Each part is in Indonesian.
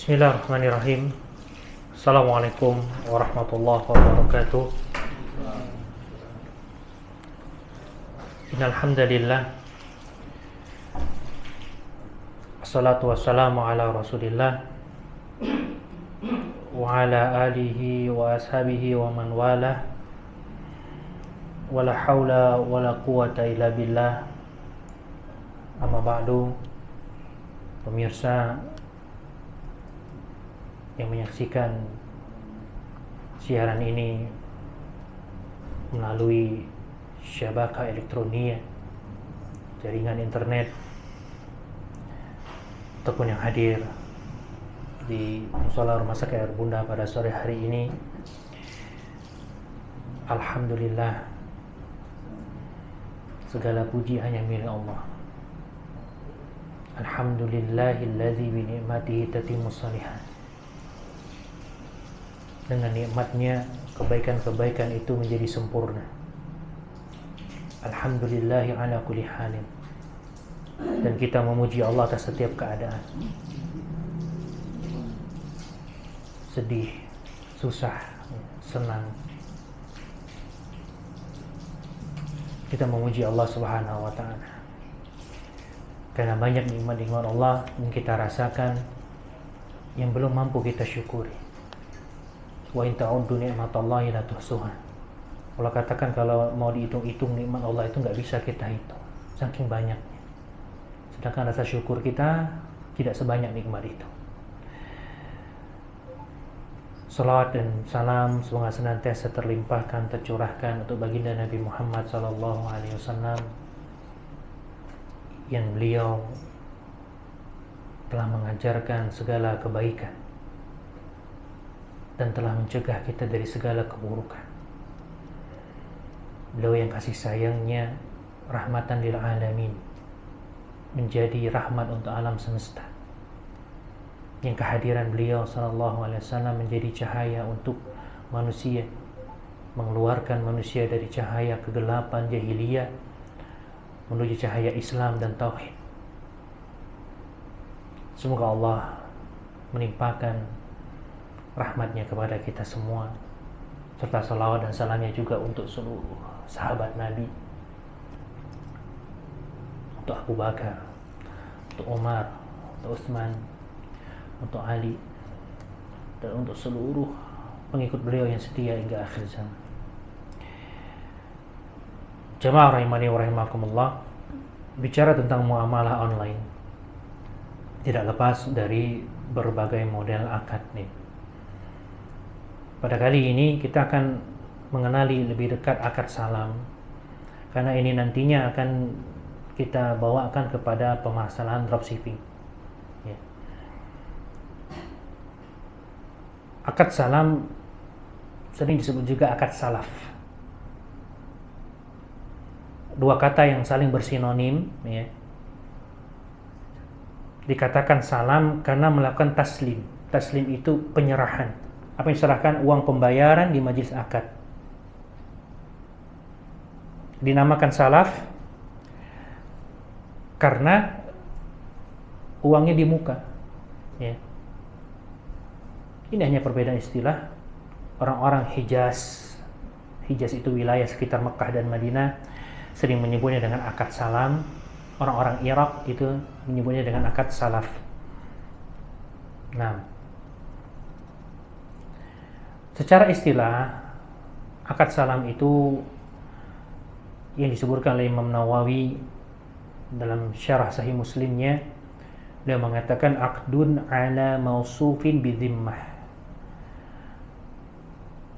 Bismillahirrahmanirrahim. Assalamualaikum warahmatullahi wabarakatuh. Innal hamdalillah. Wassalatu wassalamu ala Rasulillah wa ala alihi wa ashabihi wa man walah. Wala haula wala quwata illa billah. Amma ba'du. Pemirsa yang menyaksikan siaran ini melalui syabaka elektronik, jaringan internet, ataupun yang hadir di mushola Rumah Sakit Air Bunda pada sore hari ini, alhamdulillah, segala puji hanya milik Allah. Alhamdulillahilladzi bi ni'matihi tatimmus shalihat. Dengan nikmatnya kebaikan-kebaikan itu menjadi sempurna. Alhamdulillahi ala kulli halin. Dan kita memuji Allah atas setiap keadaan. Sedih, susah, senang. Kita memuji Allah Subhanahu wa taala. Karena banyak nikmat-nikmat Allah yang kita rasakan yang belum mampu kita syukuri. Wa in ta'uddu ni'matallahi la tuhsuha. Allah katakan kalau mau dihitung-hitung nikmat Allah itu nggak bisa kita hitung, saking banyaknya. Sedangkan rasa syukur kita tidak sebanyak nikmat itu. Salawat dan salam semoga senantiasa terlimpahkan, tercurahkan untuk baginda Nabi Muhammad SAW yang beliau telah mengajarkan segala kebaikan dan telah mencegah kita dari segala keburukan. Beliau yang kasih sayangnya rahmatan lil alamin, menjadi rahmat untuk alam semesta. Yang kehadiran beliau sallallahu alaihi wasallam menjadi cahaya untuk manusia, mengeluarkan manusia dari cahaya kegelapan jahiliyah menuju cahaya Islam dan tauhid. Semoga Allah menimpakan rahmatnya kepada kita semua, serta salawat dan salamnya juga untuk seluruh sahabat Nabi, untuk Abu Bakar, untuk Umar, untuk Utsman, untuk Ali, dan untuk seluruh pengikut beliau yang setia hingga akhir zaman. Jamaah rahimani wa rahimakumullah, bicara tentang muamalah online tidak lepas dari berbagai model akad nih. Pada kali ini kita akan mengenali lebih dekat akad salam, karena ini nantinya akan kita bawakan kepada permasalahan dropshipping. Ya. Akad salam sering disebut juga akad salaf. Dua kata yang saling bersinonim, ya. Dikatakan salam karena melakukan taslim. Taslim itu penyerahan. Apa yang diserahkan? Uang pembayaran di majelis akad. Dinamakan salaf karena uangnya di muka, ya. Ini hanya perbedaan istilah. Orang-orang Hijaz itu wilayah sekitar Mekah dan Madinah, sering menyebutnya dengan akad salam. Orang-orang Irak itu menyebutnya dengan akad salaf. Nah, secara istilah, akad salam itu yang disebutkan oleh Imam Nawawi dalam syarah Sahih Muslimnya. Dia mengatakan aqdun ala mausufin bidzimmah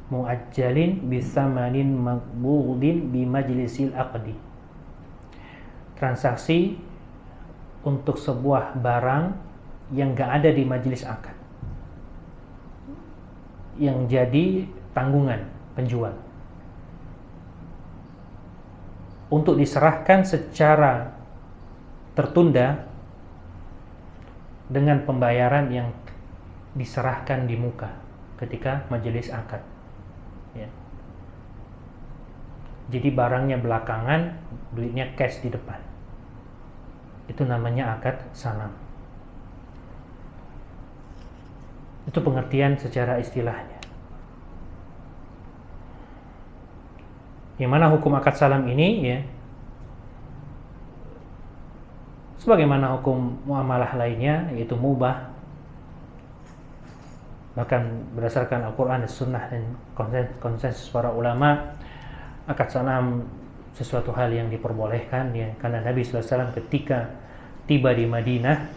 muajjalin bisamanin maqbudin bi majlisil aqdi. Transaksi untuk sebuah barang yang gak ada di majelis akad, yang jadi tanggungan penjual, untuk diserahkan secara tertunda dengan pembayaran yang diserahkan di muka ketika majelis akad, ya. Jadi barangnya belakangan, duitnya cash di depan. Itu namanya akad salam. Itu pengertian secara istilahnya. Yang mana hukum akad salam ini ya, sebagaimana hukum muamalah lainnya, yaitu mubah. Bahkan berdasarkan Al-Quran dan Sunnah dan konsensus para ulama, akad salam sesuatu hal yang diperbolehkan ya, karena Nabi SAW ketika tiba di Madinah,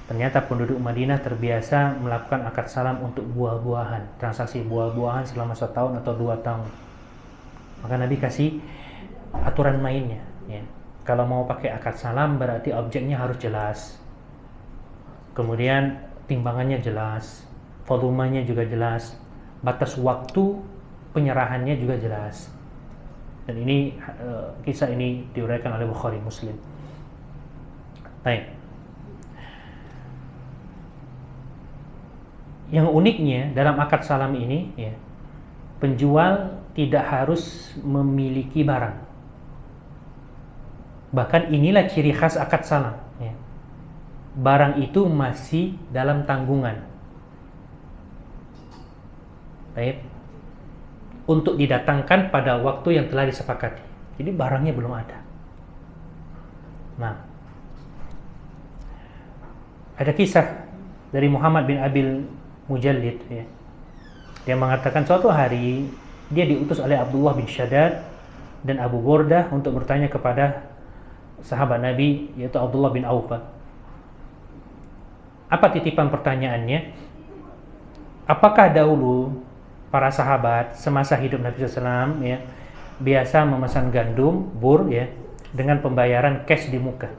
ternyata penduduk Madinah terbiasa melakukan akad salam untuk buah-buahan, transaksi buah-buahan selama 1 tahun atau 2 tahun. Maka Nabi kasih aturan mainnya ya. Kalau mau pakai akad salam berarti objeknya harus jelas, kemudian timbangannya jelas, volumenya juga jelas, batas waktu penyerahannya juga jelas. Dan ini kisah ini diuraikan oleh Bukhari Muslim. Baik. Yang uniknya dalam akad salam ini ya, penjual tidak harus memiliki barang. Bahkan inilah ciri khas akad salam ya. Barang itu masih dalam tanggungan. Baik. Untuk didatangkan pada waktu yang telah disepakati. Jadi barangnya belum ada. Nah, ada kisah dari Muhammad bin Abil Mujallid ya. Dia mengatakan suatu hari dia diutus oleh Abdullah bin Shaddad dan Abu Burdah untuk bertanya kepada sahabat Nabi, yaitu Abdullah bin Auf. Apa titipan pertanyaannya? Apakah dahulu para sahabat semasa hidup Nabi SAW ya, biasa memesan gandum, bur ya, dengan pembayaran cash di muka?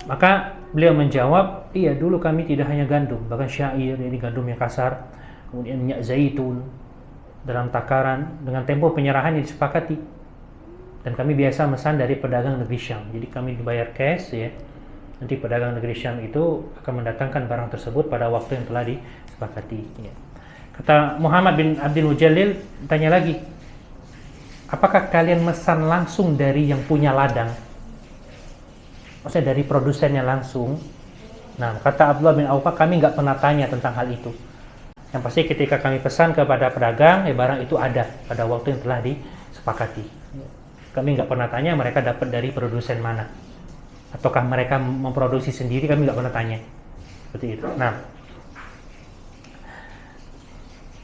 Maka beliau menjawab, iya dulu kami tidak hanya gandum, bahkan syair, ini gandum yang kasar, kemudian minyak zaitun dalam takaran, dengan tempo penyerahan yang disepakati. Dan kami biasa memesan dari pedagang negeri Syam. Jadi kami dibayar cash ya. Nanti pedagang negeri Syam itu akan mendatangkan barang tersebut pada waktu yang telah disepakati ya. Kata Muhammad bin Abdul Mujallil, tanya lagi, apakah kalian mesan langsung dari yang punya ladang? Maksudnya dari produsennya langsung. Nah, kata Abdullah bin Auf, kami nggak pernah tanya tentang hal itu. Yang pasti ketika kami pesan kepada pedagang, barang itu ada pada waktu yang telah disepakati. Kami nggak pernah tanya mereka dapat dari produsen mana, ataukah mereka memproduksi sendiri, kami nggak pernah tanya. Seperti itu. Nah,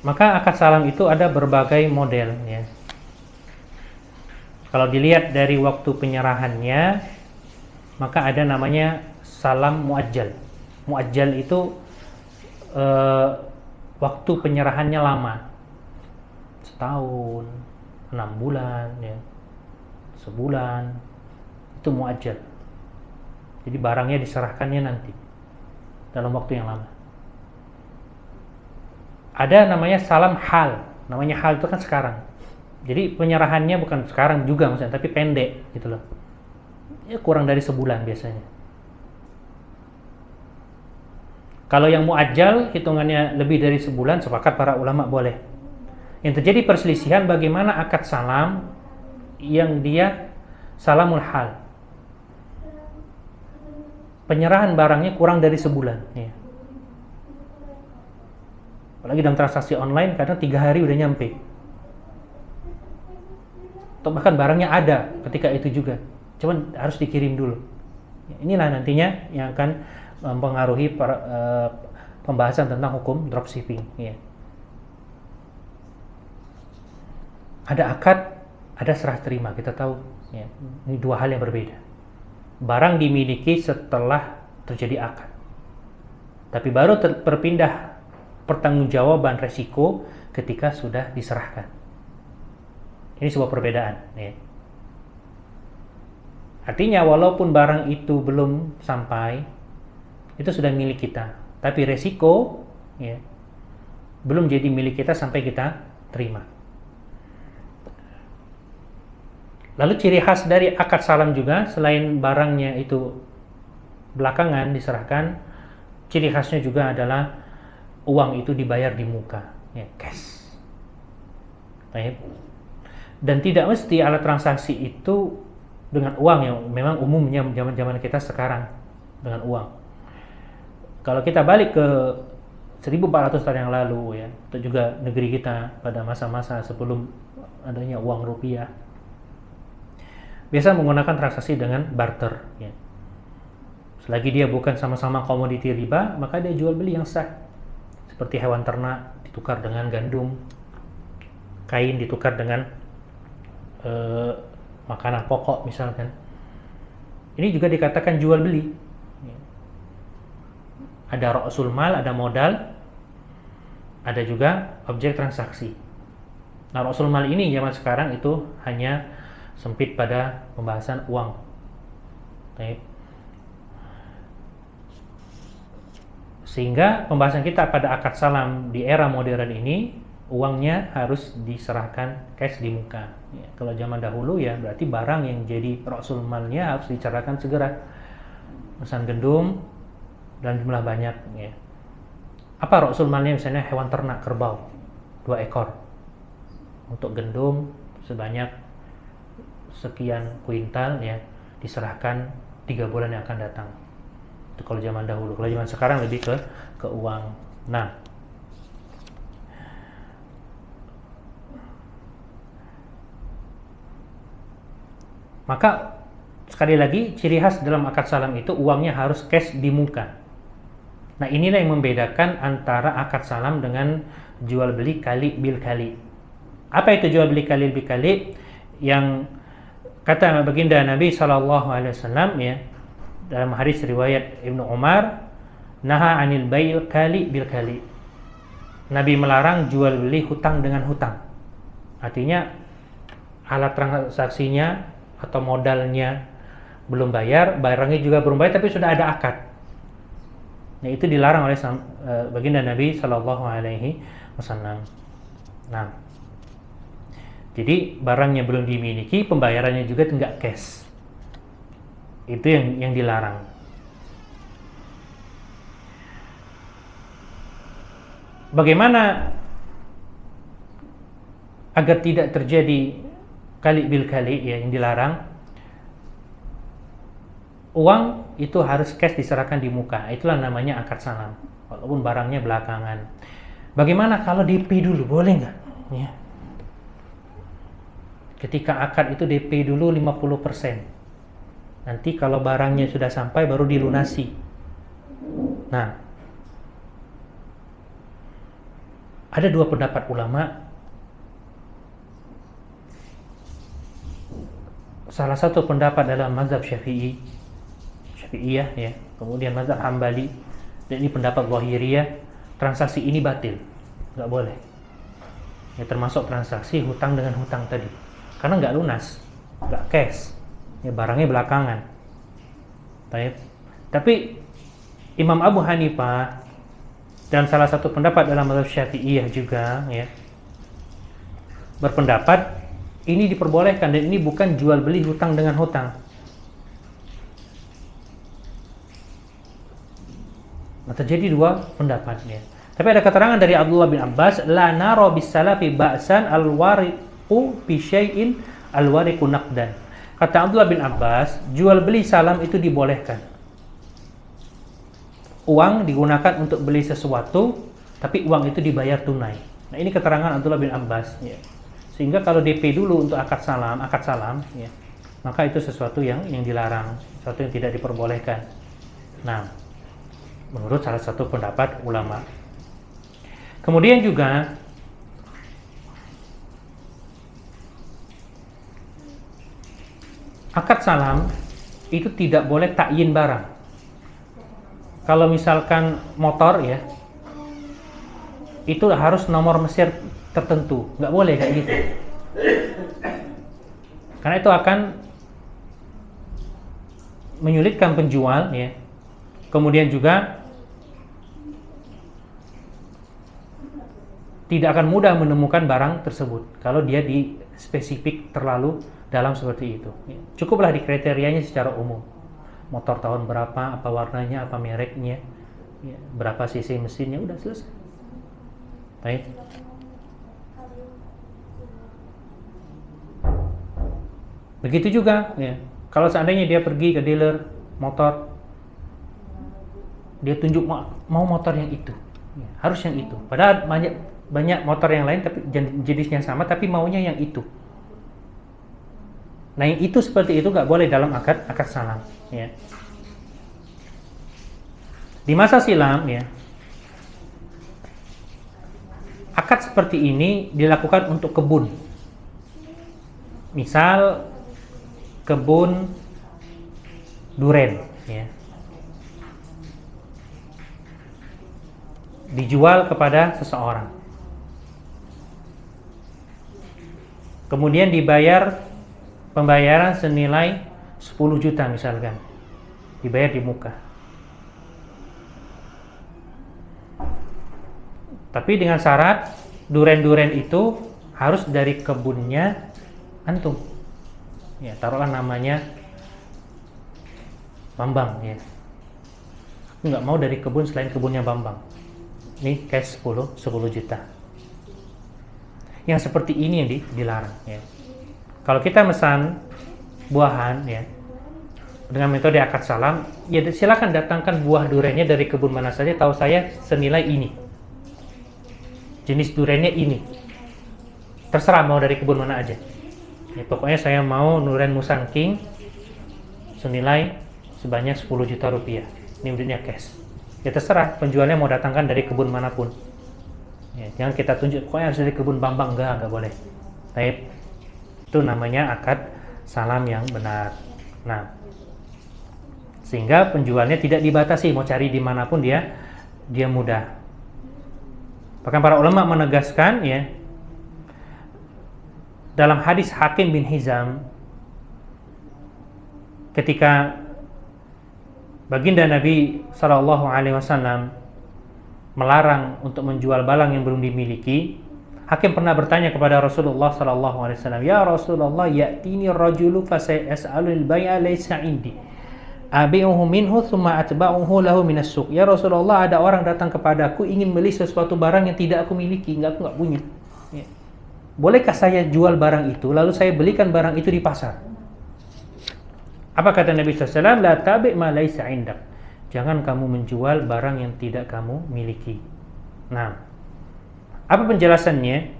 maka akad salam itu ada berbagai model ya. Kalau dilihat dari waktu penyerahannya, maka ada namanya salam muajjal. Muajjal itu waktu penyerahannya lama, setahun, 6 bulan ya, sebulan, itu muajjal. Jadi barangnya diserahkannya nanti dalam waktu yang lama. Ada namanya salam hal. Namanya hal itu kan sekarang. Jadi penyerahannya bukan sekarang juga maksudnya, tapi pendek gitu loh. Ya kurang dari sebulan biasanya. Kalau yang muajjal hitungannya lebih dari sebulan, sepakat para ulama boleh. Yang terjadi perselisihan bagaimana akad salam yang dia salamul hal, penyerahan barangnya kurang dari sebulan ya. Apalagi dalam transaksi online kadang 3 hari udah nyampe, atau bahkan barangnya ada ketika itu juga, cuman harus dikirim dulu. Inilah nantinya yang akan mempengaruhi pembahasan tentang hukum dropshipping ya. Ada akad, ada serah terima, kita tahu ya, ini 2 hal yang berbeda. Barang dimiliki setelah terjadi akad, tapi baru berpindah pertanggungjawaban resiko ketika sudah diserahkan. Ini sebuah perbedaan ya. Artinya walaupun barang itu belum sampai, itu sudah milik kita, tapi resiko ya, belum jadi milik kita sampai kita terima. Lalu ciri khas dari akad salam juga, selain barangnya itu belakangan diserahkan, ciri khasnya juga adalah uang itu dibayar di muka, ya, cash. Baik. Dan tidak mesti alat transaksi itu dengan uang yang memang umumnya zaman-zaman kita sekarang dengan uang. Kalau kita balik ke 1400 tahun yang lalu ya, atau juga negeri kita pada masa-masa sebelum adanya uang rupiah, biasa menggunakan transaksi dengan barter ya. Selagi dia bukan sama-sama komoditi riba, maka dia jual beli yang sah. Seperti hewan ternak ditukar dengan gandum, kain ditukar dengan makanan pokok misalkan. Ini juga dikatakan jual beli. Ada ra'sul mal, ada modal, ada juga objek transaksi. Nah, ra'sul mal ini zaman sekarang itu hanya sempit pada pembahasan uang. Sehingga pembahasan kita pada akad salam di era modern ini, uangnya harus diserahkan cash di muka ya. Kalau zaman dahulu ya berarti barang yang jadi ra'sul malnya harus dicerahkan segera. Pesan gandum dalam jumlah banyak ya. Apa ra'sul malnya? Misalnya hewan ternak kerbau 2 ekor, untuk gandum sebanyak sekian kuintal ya, diserahkan 3 bulan yang akan datang. Itu kalau zaman dahulu. Kalau zaman sekarang lebih ke uang. Nah, maka sekali lagi ciri khas dalam akad salam itu uangnya harus cash di muka. Nah, inilah yang membedakan antara akad salam dengan jual beli kali bil kali. Apa itu jual beli kali bil kali? Yang kata baginda Nabi SAW ya, dalam hadis riwayat Ibnu Umar, naha anil bai'il kali bil kali. Nabi melarang jual beli hutang dengan hutang. Artinya alat transaksinya atau modalnya belum bayar, barangnya juga belum bayar, tapi sudah ada akad. Nah, itu dilarang oleh baginda Nabi SAW. Nah, jadi barangnya belum dimiliki, pembayarannya juga enggak cash. Itu yang dilarang. Bagaimana agar tidak terjadi kali bil kali ya yang dilarang? Uang itu harus cash diserahkan di muka. Itulah namanya akad salam. Walaupun barangnya belakangan. Bagaimana kalau DP dulu? Boleh nggak? Ya. Ketika akad itu DP dulu 50%. Nanti kalau barangnya sudah sampai baru dilunasi. Nah, ada 2 pendapat ulama. Salah satu pendapat dalam mazhab Syafi'iyah ya, kemudian mazhab Hambali, dan ini pendapat Zahiriyah, transaksi ini batil, nggak boleh. Ya, termasuk transaksi hutang dengan hutang tadi, karena nggak lunas, nggak cash, ya barangnya belakangan. Tapi Imam Abu Hanifah dan salah satu pendapat dalam mazhab Syafi'iyah juga ya, berpendapat ini diperbolehkan dan ini bukan jual beli hutang dengan hutang. Nah, terjadi 2 pendapatnya. Tapi ada keterangan dari Abdullah bin Abbas, la nara bis salafi ba'san al-wariqu bi syai'in al-wariqu naqdan. Kata Abdullah bin Abbas, jual beli salam itu dibolehkan. Uang digunakan untuk beli sesuatu, tapi uang itu dibayar tunai. Nah, ini keterangan Abdullah bin Abbas ya. Sehingga kalau DP dulu untuk akad salam ya, maka itu sesuatu yang dilarang, sesuatu yang tidak diperbolehkan. Nah, menurut salah satu pendapat ulama. Kemudian juga akad salam itu tidak boleh takyin barang. Kalau misalkan motor ya, itu harus nomor Mesir tertentu, nggak boleh kayak gitu. Karena itu akan menyulitkan penjual ya. Kemudian juga tidak akan mudah menemukan barang tersebut kalau dia di spesifik terlalu dalam seperti itu. Cukuplah di kriterianya secara umum. Motor tahun berapa, apa warnanya, apa mereknya, ya, berapa cc mesinnya, udah selesai. Baik. Begitu juga ya, kalau seandainya dia pergi ke dealer motor, dia tunjuk mau motor yang itu, Ya, harus yang itu. Padahal banyak motor yang lain tapi jenisnya sama tapi maunya yang itu. Nah, yang itu seperti itu nggak boleh dalam akad salam. Ya. Di masa silam, ya, akad seperti ini dilakukan untuk kebun. Misal kebun duren, ya, dijual kepada seseorang. Kemudian dibayar pembayaran senilai 10 juta misalkan. Dibayar di muka. Tapi dengan syarat duren-duren itu harus dari kebunnya antum. Ya, taruhlah namanya Bambang, ya. Aku nggak mau dari kebun selain kebunnya Bambang. Ini cash 10 juta. Yang seperti ini yang dilarang, ya. Kalau kita mesan buahan, ya, dengan metode akad salam, ya silakan datangkan buah durennya dari kebun mana saja. Tahu saya senilai ini, jenis durennya ini, terserah mau dari kebun mana aja. Ya, pokoknya saya mau duren Musang King senilai sebanyak 10 juta rupiah. Ini duitnya cash. Ya terserah penjualnya mau datangkan dari kebun manapun. Ya, jangan kita tunjuk pokoknya harus dari kebun Bambang, enggak boleh. Tapi itu namanya akad salam yang benar. Nah, sehingga penjualnya tidak dibatasi, mau cari dimanapun dia mudah. Bahkan para ulama menegaskan, ya, dalam hadis Hakim bin Hizam ketika baginda Nabi SAW melarang untuk menjual barang yang belum dimiliki, Hakim pernah bertanya kepada Rasulullah SAW, "Ya Rasulullah, ya'tini ar-rajulu fa sayas'alul bai'a laysa 'indi. Abi'uhu minhu thumma atba'uhu lahu minas suq." Ya Rasulullah, ada orang datang kepadaku ingin beli sesuatu barang yang tidak aku miliki, aku enggak punya. Ya. Bolehkah saya jual barang itu lalu saya belikan barang itu di pasar? Apa kata Nabi SAW? La tabi' ma laysa 'indak. Jangan kamu menjual barang yang tidak kamu miliki. Nah, apa penjelasannya?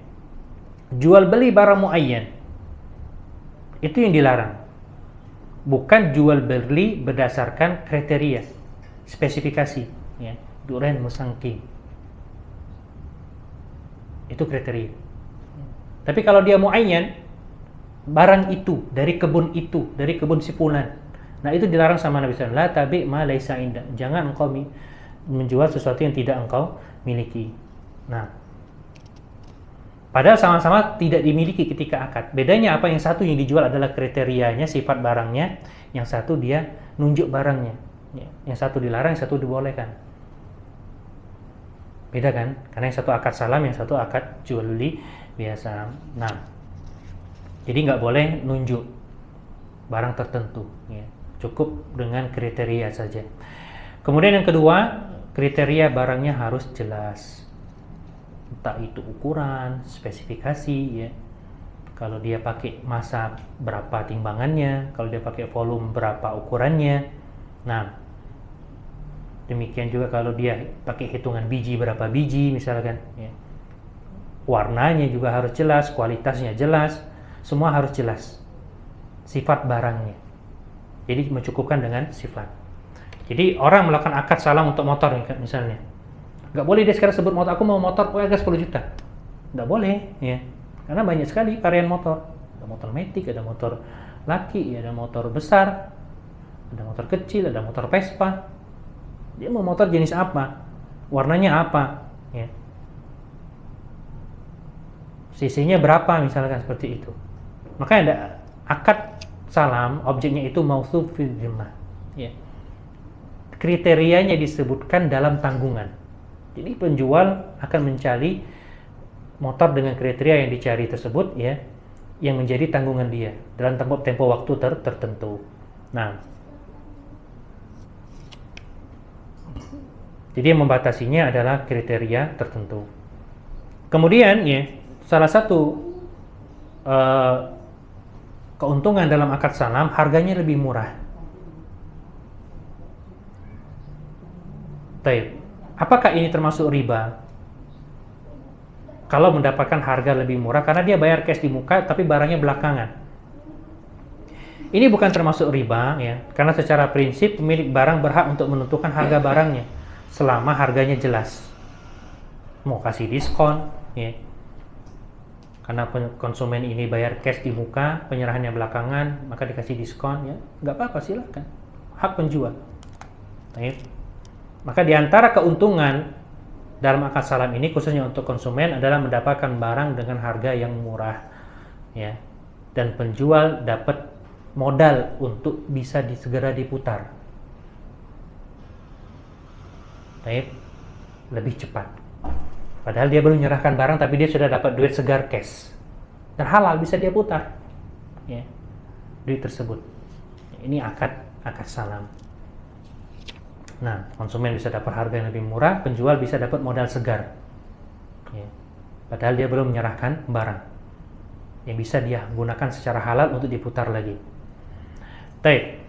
Jual beli barang muayyan itu yang dilarang. Bukan jual beli berdasarkan kriteria, spesifikasi, ya. Duren Musang King. Itu kriteria. Tapi kalau dia muayyan, barang itu dari kebun si fulan. Nah, itu dilarang sama Nabi SAW. La tabi' ma laysa indak. Jangan engkau menjual sesuatu yang tidak engkau miliki. Nah, padahal sama-sama tidak dimiliki ketika akad. Bedanya apa? Yang satu yang dijual adalah kriterianya, sifat barangnya. Yang satu dia nunjuk barangnya. Yang satu dilarang, yang satu dibolehkan. Beda kan? Karena yang satu akad salam, yang satu akad jual beli biasa. Nah, jadi nggak boleh nunjuk barang tertentu, ya. Cukup dengan kriteria saja. Kemudian yang kedua, kriteria barangnya harus jelas. Entah itu ukuran, spesifikasi, ya. Kalau dia pakai massa berapa timbangannya, kalau dia pakai volume berapa ukurannya. Nah, demikian juga kalau dia pakai hitungan biji berapa biji misalkan, ya. Warnanya juga harus jelas, kualitasnya jelas, semua harus jelas. Sifat barangnya. Jadi mencukupkan dengan sifat. Jadi orang melakukan akad salam untuk motor misalnya, nggak boleh dia sekarang sebut motor, aku mau motor harga 10 juta. Nggak boleh, ya. Karena banyak sekali varian motor. Ada motor matic, ada motor laki, ada motor besar, ada motor kecil, ada motor Vespa. Dia mau motor jenis apa, warnanya apa, ya. CC-nya berapa misalkan, seperti itu. Makanya ada akad salam, objeknya itu mausuf fil zimmah, ya. Kriterianya disebutkan dalam tanggungan. Jadi penjual akan mencari motor dengan kriteria yang dicari tersebut, ya, yang menjadi tanggungan dia dalam tempo waktu tertentu. Nah, jadi yang membatasinya adalah kriteria tertentu. Kemudian, ya, salah satu keuntungan dalam akad salam, harganya lebih murah. Baik. Apakah ini termasuk riba? Kalau mendapatkan harga lebih murah karena dia bayar cash di muka tapi barangnya belakangan. Ini bukan termasuk riba ya, karena secara prinsip pemilik barang berhak untuk menentukan harga barangnya selama harganya jelas. Mau kasih diskon ya. Karena konsumen ini bayar cash di muka, penyerahannya belakangan, maka dikasih diskon ya. Enggak apa-apa, silakan. Hak penjual. Baik. Maka di antara keuntungan dalam akad salam ini khususnya untuk konsumen adalah mendapatkan barang dengan harga yang murah ya. Dan penjual dapat modal untuk bisa segera diputar. Baik. Lebih cepat. Padahal dia belum menyerahkan barang tapi dia sudah dapat duit segar cash. Dan halal bisa dia putar. Ya. Duit tersebut. Ini akad salam. Nah, konsumen bisa dapat harga yang lebih murah, penjual bisa dapat modal segar. Ya. Padahal dia belum menyerahkan barang. Yang bisa dia gunakan secara halal untuk diputar lagi. Baik.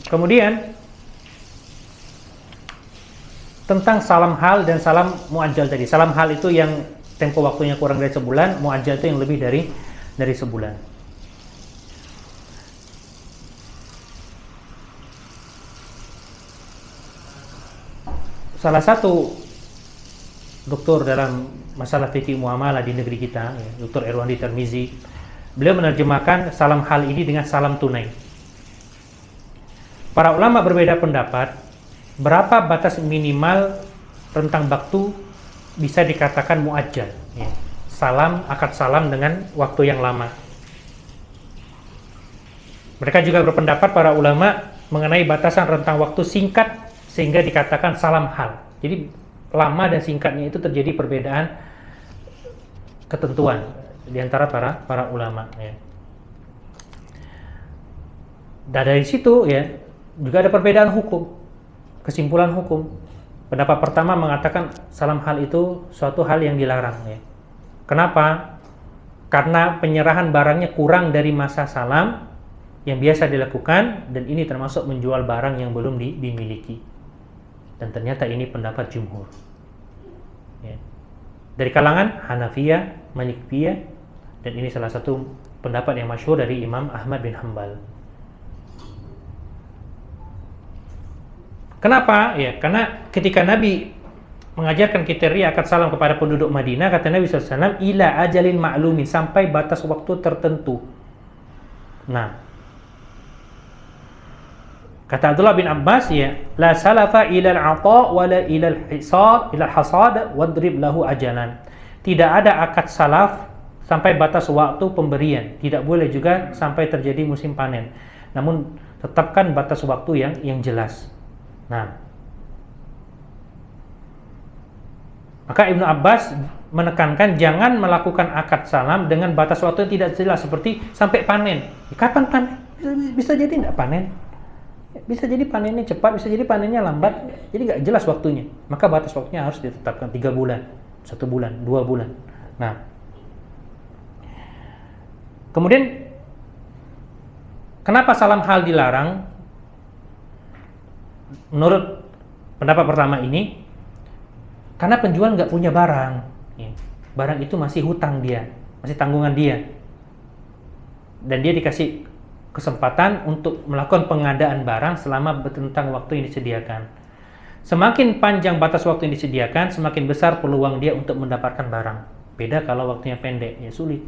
Kemudian tentang salam hal dan salam muajjal tadi. Salam hal itu yang tempo waktunya kurang dari sebulan, muajjal itu yang lebih dari sebulan. Salah satu doktor dalam masalah fikih muamalah di negeri kita, ya, Dr. Irwandi Tirmizi, beliau menerjemahkan salam hal ini dengan salam tunai. Para ulama berbeda pendapat berapa batas minimal rentang waktu bisa dikatakan muajjal, ya. Salam, akad salam dengan waktu yang lama. Mereka juga berpendapat para ulama mengenai batasan rentang waktu singkat sehingga dikatakan salam hal. Jadi lama dan singkatnya itu terjadi perbedaan ketentuan di antara para ulama ya. Dan dari situ ya juga ada perbedaan hukum, kesimpulan hukum. Pendapat pertama mengatakan salam hal itu suatu hal yang dilarang ya. Kenapa? Karena penyerahan barangnya kurang dari masa salam yang biasa dilakukan dan ini termasuk menjual barang yang belum dimiliki. Dan ternyata ini pendapat jumhur. Ya. Dari kalangan Hanafiyah, Malikiyah, dan ini salah satu pendapat yang masyhur dari Imam Ahmad bin Hanbal. Kenapa? Ya, karena ketika Nabi mengajarkan kriteria akad salam kepada penduduk Madinah, kata Nabi SAW, ila ajalin ma'lumin, sampai batas waktu tertentu. Nah, kata Abdullah bin Abbas, ya, la salafa ila al-'ata wa la ila al-hisad ila al-hasad wadrib lahu ajalan. Tidak ada akad salaf sampai batas waktu pemberian, tidak boleh juga sampai terjadi musim panen. Namun tetapkan batas waktu yang jelas. Nah, maka Ibnu Abbas menekankan jangan melakukan akad salam dengan batas waktu yang tidak jelas seperti sampai panen. Kapan panen? Bisa jadi tidak panen. Bisa jadi panennya cepat, bisa jadi panennya lambat. Jadi nggak jelas waktunya. Maka batas waktunya harus ditetapkan 3 bulan, 1 bulan, 2 bulan. Nah, kemudian kenapa salam hal dilarang? Menurut pendapat pertama ini, karena penjual nggak punya barang, ya. Barang itu masih hutang dia, masih tanggungan dia, dan dia dikasih kesempatan untuk melakukan pengadaan barang selama tentang waktu yang disediakan. Semakin panjang batas waktu yang disediakan, semakin besar peluang dia untuk mendapatkan barang. Beda kalau waktunya pendek, ya sulit.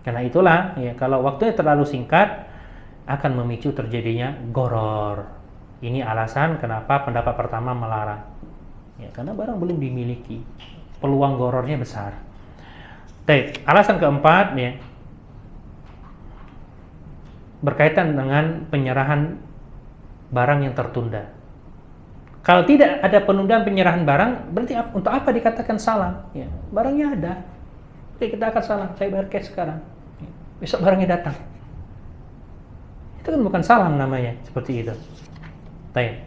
Karena itulah, ya, kalau waktunya terlalu singkat akan memicu terjadinya gharar. Ini alasan kenapa pendapat pertama melarang. Ya, karena barang belum dimiliki, peluang gorornya besar. Baik, alasan keempat ya, berkaitan dengan penyerahan barang yang tertunda. Kalau tidak ada penundaan penyerahan barang, berarti untuk apa dikatakan salam? Ya, barangnya ada. Oke, kita akan salam, saya bayar cash sekarang. Ya, besok barangnya datang. Itu kan bukan salam namanya, seperti itu. Baik.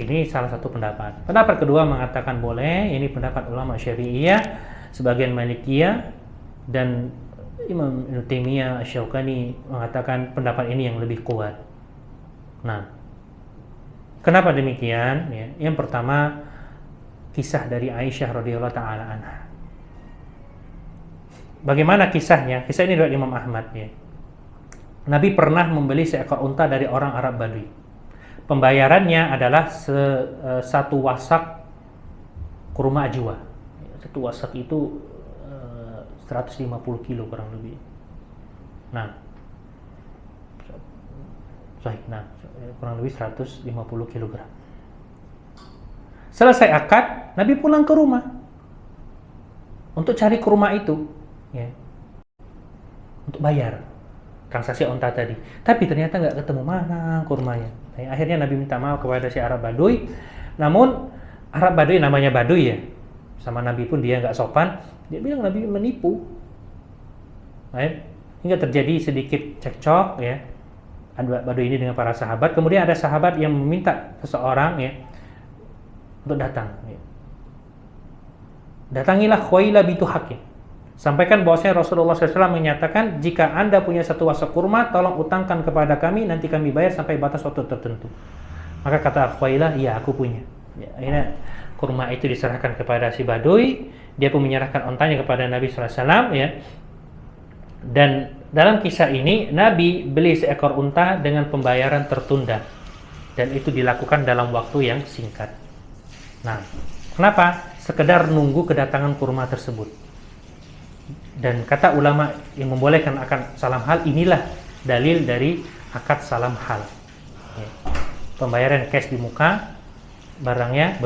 Ini salah satu pendapat. Pendapat kedua mengatakan boleh. Ini pendapat ulama Syafi'iyah, sebagian Malikiyah, dan Imam Ibnu Taimiyah, Asy-Syaukani mengatakan pendapat ini yang lebih kuat. Nah, kenapa demikian? Ya, yang pertama, kisah dari Aisyah radhiyallahu taala anha. Bagaimana kisahnya? Kisah ini dari Imam Ahmad ya. Nabi pernah membeli seekor unta dari orang Arab Badui. Pembayarannya adalah satu wasak kurma ajwa. Satu wasak itu 150 kilo kurang lebih. Nah, kurang lebih 150 kilogram. Selesai akad, Nabi pulang ke rumah untuk cari kurma itu, ya, untuk bayar transaksi unta tadi. Tapi ternyata nggak ketemu mana kurmanya. Nah, akhirnya Nabi minta maaf kepada si Arab Badui. Namun Arab Badui namanya Badui ya, sama Nabi pun dia nggak sopan. Dia bilang Nabi menipu. Right? Hingga terjadi sedikit cekcok ya, Badui ini dengan para sahabat. Kemudian ada sahabat yang meminta seseorang ya untuk datang. Datangilah Khuwailid bintu Hakim. Sampaikan bahwasanya Rasulullah SAW menyatakan, jika Anda punya satu wasak kurma, tolong utangkan kepada kami, nanti kami bayar sampai batas waktu tertentu. Maka kata Khuwailid, iya aku punya. Ya, akhirnya kurma itu diserahkan kepada si Badui. Dia pun menyerahkan ontanya kepada Nabi SAW ya. Dan dalam kisah ini Nabi beli seekor unta dengan pembayaran tertunda, dan itu dilakukan dalam waktu yang singkat. Nah, kenapa? Sekedar nunggu kedatangan kurma tersebut. Dan kata ulama yang membolehkan akad salam hal, inilah dalil dari akad salam hal ya. Pembayaran cash di muka, barangnya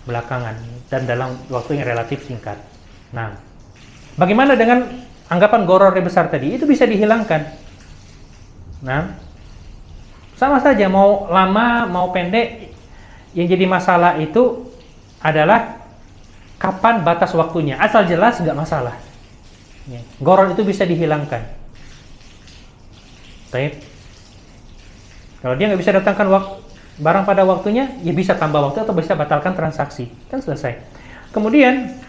belakangan, dan dalam waktu yang relatif singkat. Nah, bagaimana dengan anggapan gharar besar tadi? Itu bisa dihilangkan. Nah, sama saja mau lama mau pendek, yang jadi masalah itu adalah kapan batas waktunya. Asal jelas nggak masalah. Ya. Gharar itu bisa dihilangkan. Baik. Kalau dia nggak bisa datangkan barang pada waktunya, ya bisa tambah waktu atau bisa batalkan transaksi. Kan selesai. Kemudian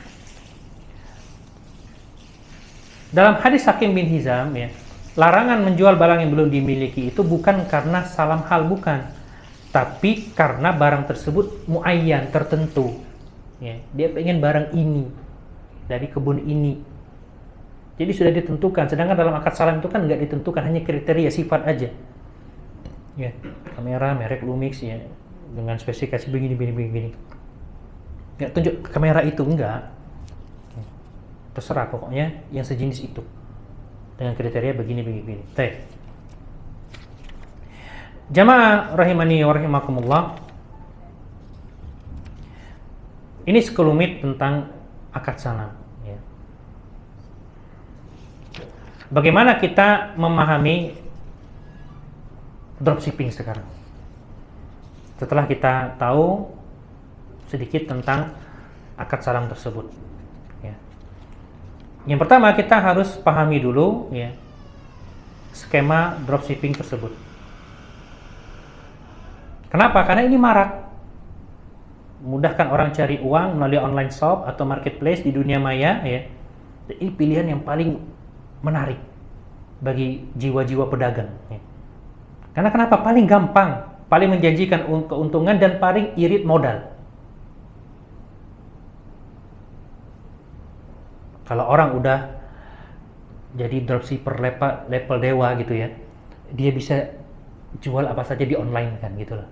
dalam hadis Hakim bin Hizam ya, larangan menjual barang yang belum dimiliki itu bukan karena salam hal, bukan, tapi karena barang tersebut muayyan, tertentu ya. Dia pengen barang ini dari kebun ini, jadi sudah ditentukan. Sedangkan dalam akad salam itu kan nggak ditentukan, hanya kriteria sifat aja ya. Kamera merek Lumix ya, dengan spesifikasi begini nggak tunjuk kamera itu, enggak, terserah pokoknya yang sejenis itu dengan kriteria begini. Jamaah rahimani wa rahimakumullah, ini sekelumit tentang akad salam ya. Bagaimana kita memahami dropshipping sekarang setelah kita tahu sedikit tentang akad salam tersebut ya. Yang pertama, kita harus pahami dulu ya skema dropshipping tersebut. Kenapa? Karena ini marak, memudahkan orang cari uang melalui online shop atau marketplace di dunia maya ya. Ini pilihan yang paling menarik bagi jiwa-jiwa pedagang ya. Karena kenapa? Paling gampang, paling menjanjikan keuntungan, dan paling irit modal. Kalau orang udah jadi dropshipper level dewa gitu ya, dia bisa jual apa saja di online kan gitu loh.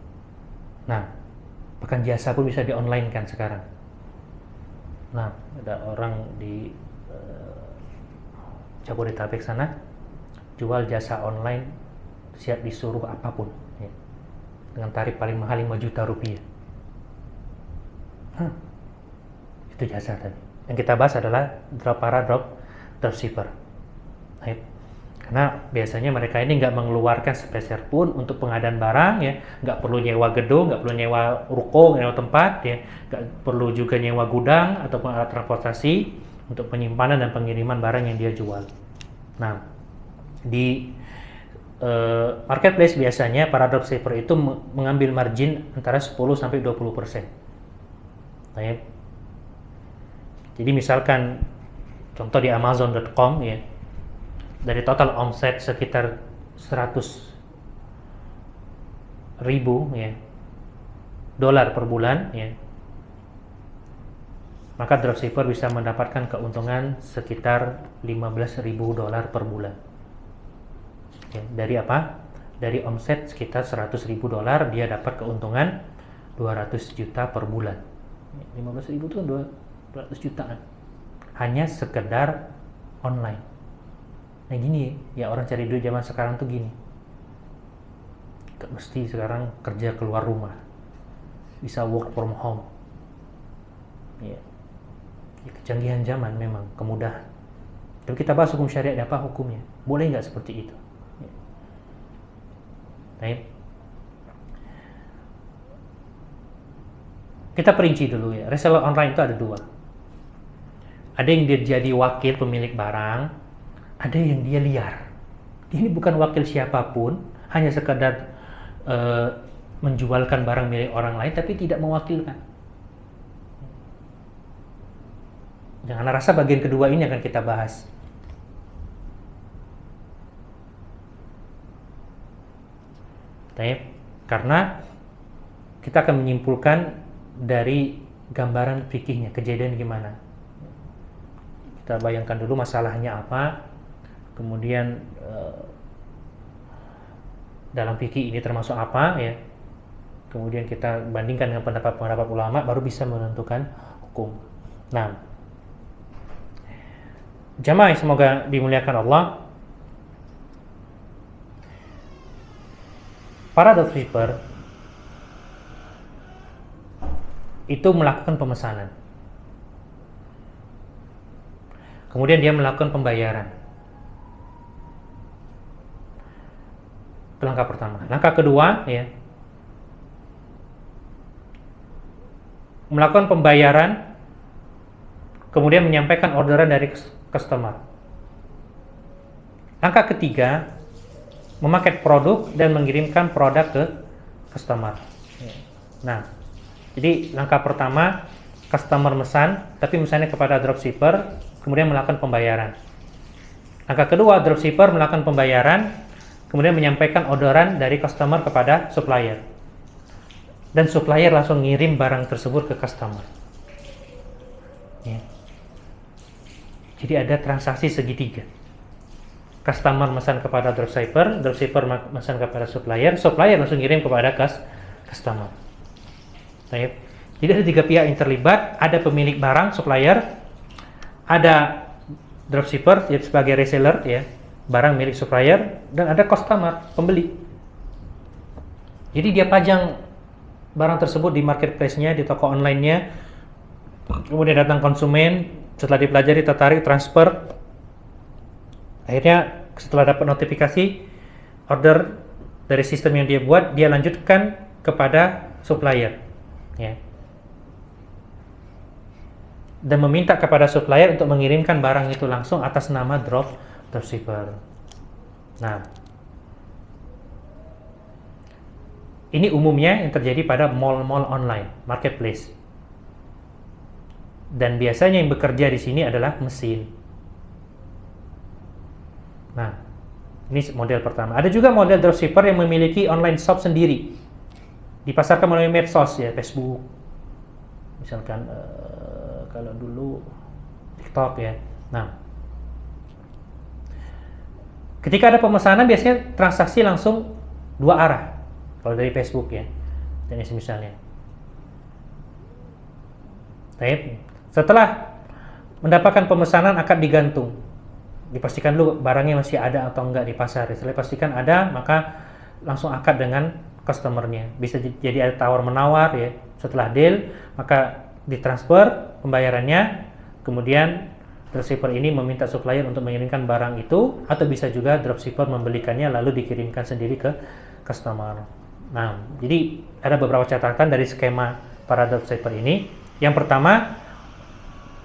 Nah, bahkan jasa pun bisa di online kan sekarang. Nah, ada orang di Jabodetabek sana jual jasa online, siap disuruh apapun ya, dengan tarif paling mahal 5 juta rupiah. Itu jasa tadi. Yang kita bahas adalah para dropshipper. Karena biasanya mereka ini nggak mengeluarkan sepeser pun untuk pengadaan barang ya, nggak perlu nyewa gedung, nggak perlu nyewa ruko, nyewa tempat ya, nggak perlu juga nyewa gudang ataupun alat transportasi untuk penyimpanan dan pengiriman barang yang dia jual. Nah, di marketplace biasanya para dropshipper itu mengambil margin antara 10-20%. Nah, jadi misalkan contoh di Amazon.com ya, dari total omset sekitar 100.000 ya dolar per bulan ya, maka dropshipper bisa mendapatkan keuntungan sekitar 15.000 dolar per bulan ya, dari apa? Dari omset sekitar 100.000 dolar dia dapat keuntungan 200 juta per bulan. 15.000 itu 200 jutaan hanya sekedar online. Nah gini ya, orang cari duit zaman sekarang tuh gini, gak mesti sekarang kerja keluar rumah, bisa work from home ya. Kecanggihan zaman memang kemudahan. Tapi kita bahas hukum syariat, apa hukumnya, boleh nggak seperti itu ya. Baik, kita perinci dulu ya. Reseller online itu ada dua. Ada yang dia jadi wakil pemilik barang, ada yang dia liar. Ini bukan wakil siapapun, hanya sekedar menjualkan barang milik orang lain tapi tidak mewakilkan. Jangan rasa bagian kedua ini akan kita bahas. Karena kita akan menyimpulkan dari gambaran fikihnya, kejadian gimana. Kita bayangkan dulu masalahnya apa, kemudian dalam fikih ini termasuk apa ya, kemudian kita bandingkan dengan pendapat-pendapat ulama, baru bisa menentukan hukum. Nah, jamaah yang semoga dimuliakan Allah, para dropshipper itu melakukan pemesanan, kemudian dia melakukan pembayaran. Itu langkah pertama. Langkah kedua ya, melakukan pembayaran, kemudian menyampaikan orderan dari customer. Langkah ketiga, memaket produk dan mengirimkan produk ke customer. Nah, jadi langkah pertama, customer mesan, tapi mesannya kepada dropshipper, kemudian melakukan pembayaran. Langkah kedua, dropshipper melakukan pembayaran, kemudian menyampaikan orderan dari customer kepada supplier, dan supplier langsung ngirim barang tersebut ke customer ya. Jadi ada transaksi segitiga. Customer mesan kepada dropshipper, dropshipper mesan kepada supplier, supplier langsung ngirim kepada customer. Jadi ada tiga pihak yang terlibat, ada pemilik barang, supplier, ada dropshipper sebagai reseller ya, barang milik supplier, dan ada customer, pembeli. Jadi dia pajang barang tersebut di marketplace-nya, di toko online-nya, kemudian datang konsumen, setelah dipelajari, tertarik, transfer. Akhirnya setelah dapat notifikasi order dari sistem yang dia buat, dia lanjutkan kepada supplier ya, dan meminta kepada supplier untuk mengirimkan barang itu langsung atas nama dropshipper. Nah, ini umumnya yang terjadi pada mall-mall online, marketplace. Dan biasanya yang bekerja di sini adalah mesin. Nah, ini model pertama. Ada juga model dropshipper yang memiliki online shop sendiri, dipasarkan melalui medsos ya, Facebook, misalkan kalau dulu TikTok ya. Nah, ketika ada pemesanan biasanya transaksi langsung dua arah kalau dari Facebook ya, dan misalnya. Baik. Setelah mendapatkan pemesanan, akad digantung, dipastikan dulu barangnya masih ada atau enggak di pasar. Setelah pastikan ada, maka langsung akad dengan customernya. Bisa jadi ada tawar menawar ya. Setelah deal, maka ditransfer pembayarannya, kemudian dropshipper ini meminta supplier untuk mengirimkan barang itu, atau bisa juga dropshipper membelikannya lalu dikirimkan sendiri ke customer. Nah, jadi ada beberapa catatan dari skema para dropshipper ini. Yang pertama,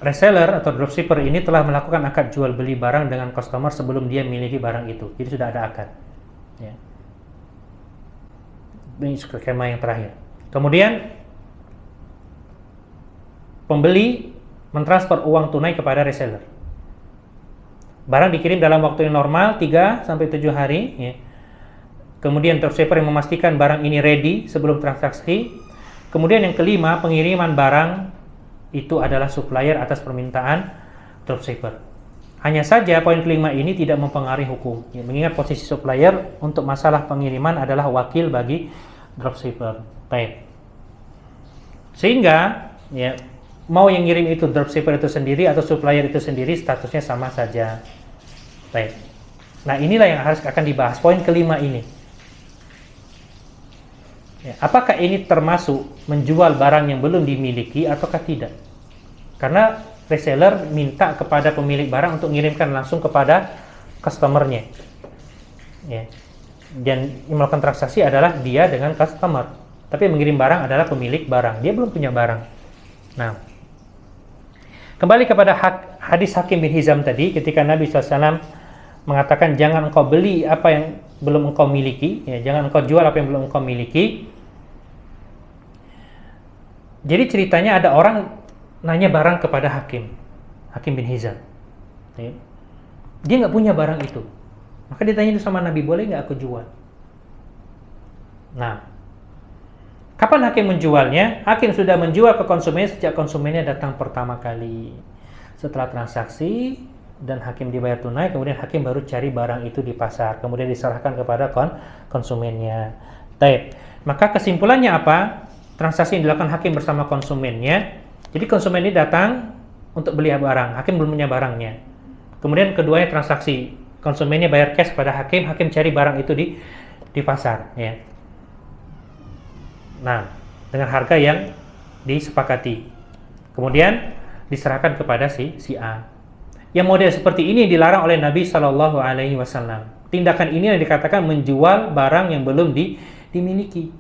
reseller atau dropshipper ini telah melakukan akad jual beli barang dengan customer sebelum dia memiliki barang itu. Jadi sudah ada akad ya. Ini skema yang terakhir. Kemudian pembeli mentransfer uang tunai kepada reseller, Barang dikirim dalam waktu yang normal 3 sampai 7 hari, ya. Kemudian dropshipper yang memastikan barang ini ready sebelum transaksi. Kemudian yang kelima, pengiriman barang itu adalah supplier atas permintaan dropshipper. Hanya saja poin kelima ini tidak mempengaruhi hukum, ya, mengingat posisi supplier untuk masalah pengiriman adalah wakil bagi dropshipper. Baik. Sehingga ya, mau yang ngirim itu dropshipper itu sendiri atau supplier itu sendiri, statusnya sama saja. Baik. Nah, inilah yang harus akan dibahas, poin kelima ini. Ya, apakah ini termasuk menjual barang yang belum dimiliki ataukah tidak? Karena reseller minta kepada pemilik barang untuk mengirimkan langsung kepada customernya. Ya. Dan yang melakukan transaksi adalah dia dengan customer. Tapi yang mengirim barang adalah pemilik barang. Dia belum punya barang. Nah, kembali kepada hadis Hakim bin Hizam tadi, ketika Nabi SAW mengatakan jangan engkau beli apa yang belum engkau miliki, ya, jangan engkau jual apa yang belum engkau miliki. Jadi ceritanya ada orang nanya barang kepada Hakim bin Hizam. Ya. Dia nggak punya barang itu. Maka ditanya itu sama Nabi, boleh nggak aku jual? Nah, kapan Hakim menjualnya? Hakim sudah menjual ke konsumennya sejak konsumennya datang pertama kali. Setelah transaksi dan Hakim dibayar tunai, kemudian Hakim baru cari barang itu di pasar, kemudian diserahkan kepada konsumennya. Baik. Maka kesimpulannya apa? Transaksi yang dilakukan Hakim bersama konsumennya. Jadi konsumen ini datang untuk beli barang, Hakim belum punya barangnya. Kemudian keduanya transaksi, konsumennya bayar cash kepada Hakim, Hakim cari barang itu di pasar, ya. Nah, dengan harga yang disepakati. Kemudian diserahkan kepada si A. Yang model seperti ini dilarang oleh Nabi Shallallahu Alaihi Wasallam. Tindakan ini yang dikatakan menjual barang yang belum dimiliki.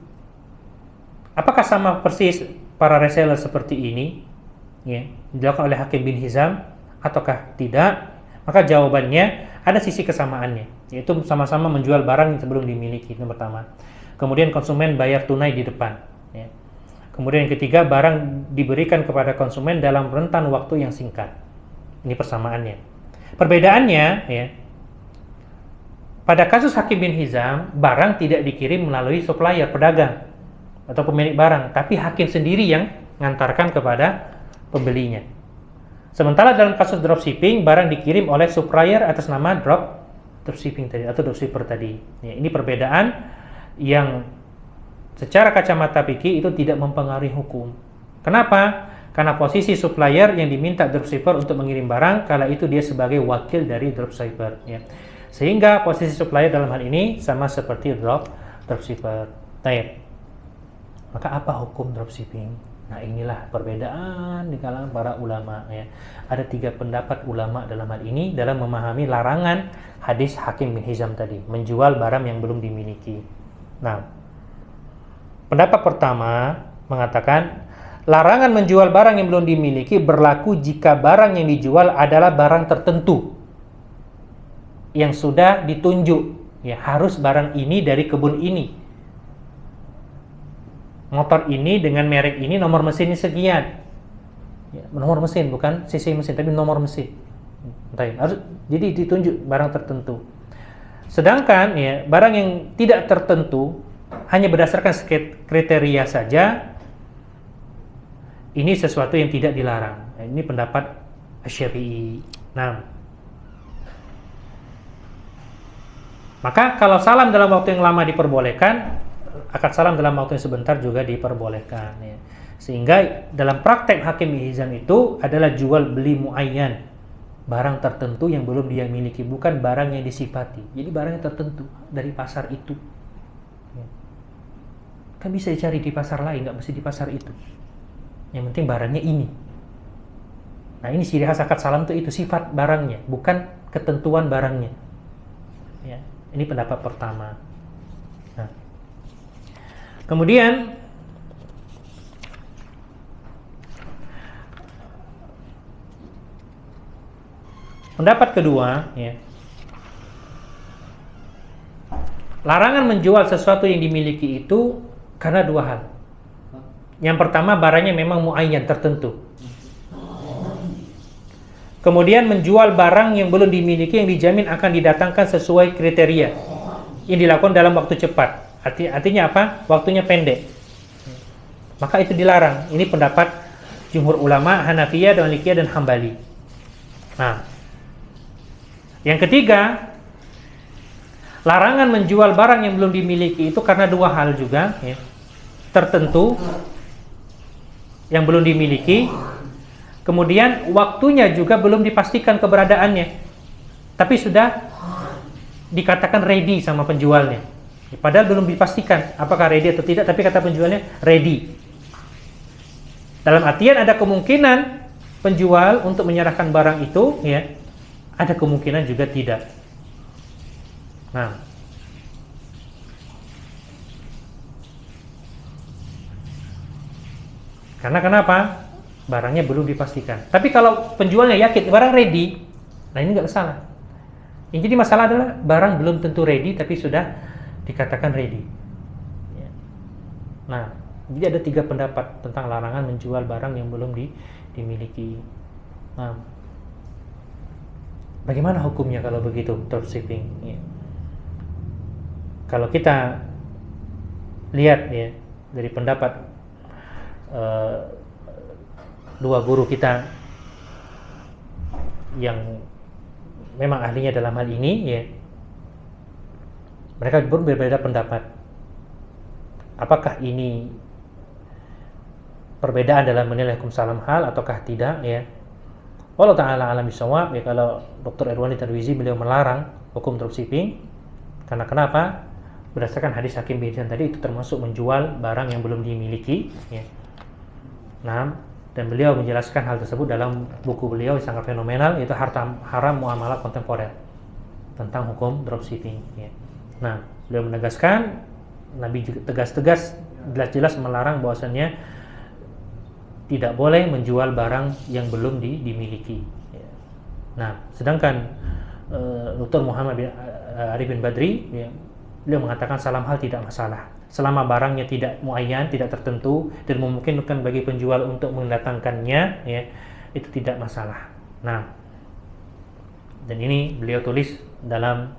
Apakah sama persis para reseller seperti ini, ya, dilakukan oleh Hakim bin Hizam ataukah tidak? Maka jawabannya ada sisi kesamaannya, yaitu sama-sama menjual barang yang belum dimiliki, yang pertama. Kemudian konsumen bayar tunai di depan, ya. Kemudian yang ketiga, barang diberikan kepada konsumen dalam rentan waktu yang singkat. Ini persamaannya. Perbedaannya, ya, pada kasus Hakim bin Hizam, barang tidak dikirim melalui supplier, pedagang atau pemilik barang, tapi Hakim sendiri yang mengantarkan kepada pembelinya. Sementara dalam kasus dropshipping, barang dikirim oleh supplier atas nama dropshipping tadi atau dropshipper tadi. Ya, ini perbedaan yang secara kacamata fikih itu tidak mempengaruhi hukum. Kenapa? Karena posisi supplier yang diminta dropshipper untuk mengirim barang, kala itu dia sebagai wakil dari dropshipper. Ya. Sehingga posisi supplier dalam hal ini sama seperti dropshipper. Baik. Maka apa hukum dropshipping? Nah, inilah perbedaan di kalangan para ulama, ya. Ada 3 pendapat ulama dalam hal ini dalam memahami larangan hadis Hakim bin Hizam tadi, menjual barang yang belum dimiliki. Nah, pendapat pertama mengatakan larangan menjual barang yang belum dimiliki berlaku jika barang yang dijual adalah barang tertentu yang sudah ditunjuk, ya, harus barang ini dari kebun ini. Motor ini dengan merek ini, nomor mesinnya sekian. Ya, nomor mesin, bukan cc mesin, tapi nomor mesin. Harus, jadi ditunjuk barang tertentu. Sedangkan ya, barang yang tidak tertentu, hanya berdasarkan kriteria saja, ini sesuatu yang tidak dilarang. Nah, ini pendapat Syafi'i. Nah, maka kalau salam dalam waktu yang lama diperbolehkan, akad salam dalam waktu yang sebentar juga diperbolehkan, ya. Sehingga dalam praktek Hakim bin Hizam itu adalah jual beli muayyan, barang tertentu yang belum dia miliki, bukan barang yang disifati. Jadi barang yang tertentu dari pasar itu, ya. Kan bisa dicari di pasar lain, nggak mesti di pasar itu. Yang penting barangnya ini. Nah, ini ciri khas akad salam itu sifat barangnya, bukan ketentuan barangnya, ya. Ini pendapat pertama. Nah, kemudian pendapat kedua, ya, larangan menjual sesuatu yang dimiliki itu karena 2 hal. Yang pertama, barangnya memang muayyan, tertentu. kemudian menjual barang yang belum dimiliki yang dijamin akan didatangkan sesuai kriteria. Ini dilakukan dalam waktu cepat. Artinya apa? Waktunya pendek. Maka itu dilarang. Ini pendapat jumhur ulama Hanafiyah, Malikiyah dan Hambali. Nah, yang ketiga, larangan menjual barang yang belum dimiliki itu karena dua hal juga, ya. Tertentu yang belum dimiliki, kemudian waktunya juga belum dipastikan keberadaannya, tapi sudah dikatakan ready sama penjualnya. Padahal belum dipastikan apakah ready atau tidak, tapi kata penjualnya ready. Dalam artian ada kemungkinan penjual untuk menyerahkan barang itu, ya, ada kemungkinan juga tidak. Nah, karena kenapa? Barangnya belum dipastikan. Tapi kalau penjualnya yakin barang ready, nah ini nggak salah. Yang jadi masalah adalah barang belum tentu ready, tapi sudah dikatakan ready. Nah, jadi ada 3 pendapat tentang larangan menjual barang yang belum dimiliki. Nah, bagaimana hukumnya kalau begitu, dropshipping? Ya. Kalau kita lihat, ya, dari pendapat dua guru kita yang memang ahlinya dalam hal ini, ya, mereka berbeda pendapat. Apakah ini perbedaan dalam menilai hukum salam hal ataukah tidak, ya? Wallahu ta'ala alam bisawab. Ya, kalau Dr. Irwani Tarwizi, beliau melarang hukum dropshipping karena kenapa? Berdasarkan hadis Hakim bin Hizam tadi, itu termasuk menjual barang yang belum dimiliki, ya. Nah, dan beliau menjelaskan hal tersebut dalam buku beliau yang sangat fenomenal, yaitu Haram Muamalah Kontemporer, tentang hukum dropshipping, ya. Nah, beliau menegaskan, Nabi juga tegas-tegas, jelas-jelas melarang bahwasannya tidak boleh menjual barang yang belum dimiliki, ya. Nah, sedangkan Dr. Muhammad bin Arif bin Badri, ya, beliau mengatakan salam hal tidak masalah selama barangnya tidak muayyan, tidak tertentu, dan memungkinkan bagi penjual untuk mendatangkannya, ya, itu tidak masalah. Nah, dan ini beliau tulis dalam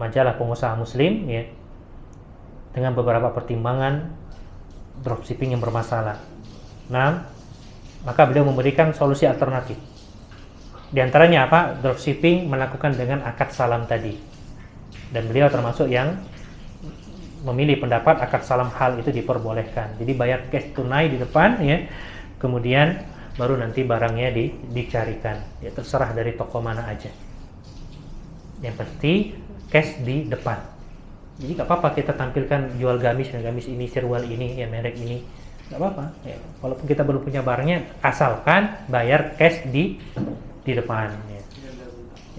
majalah Pengusaha Muslim, ya, dengan beberapa pertimbangan dropshipping yang bermasalah. Nah, maka beliau memberikan solusi alternatif. Di antaranya apa? Dropshipping melakukan dengan akad salam tadi. Dan beliau termasuk yang memilih pendapat akad salam hal itu diperbolehkan. Jadi bayar cash tunai di depan, ya, kemudian baru nanti barangnya dicarikan. Ya, terserah dari toko mana aja. Yang pasti cash di depan. Jadi nggak apa-apa kita tampilkan jual gamis ini, sirwal ini, ya, merek ini, nggak apa-apa. Ya, walaupun kita belum punya barangnya, asalkan bayar cash di depan. Ya.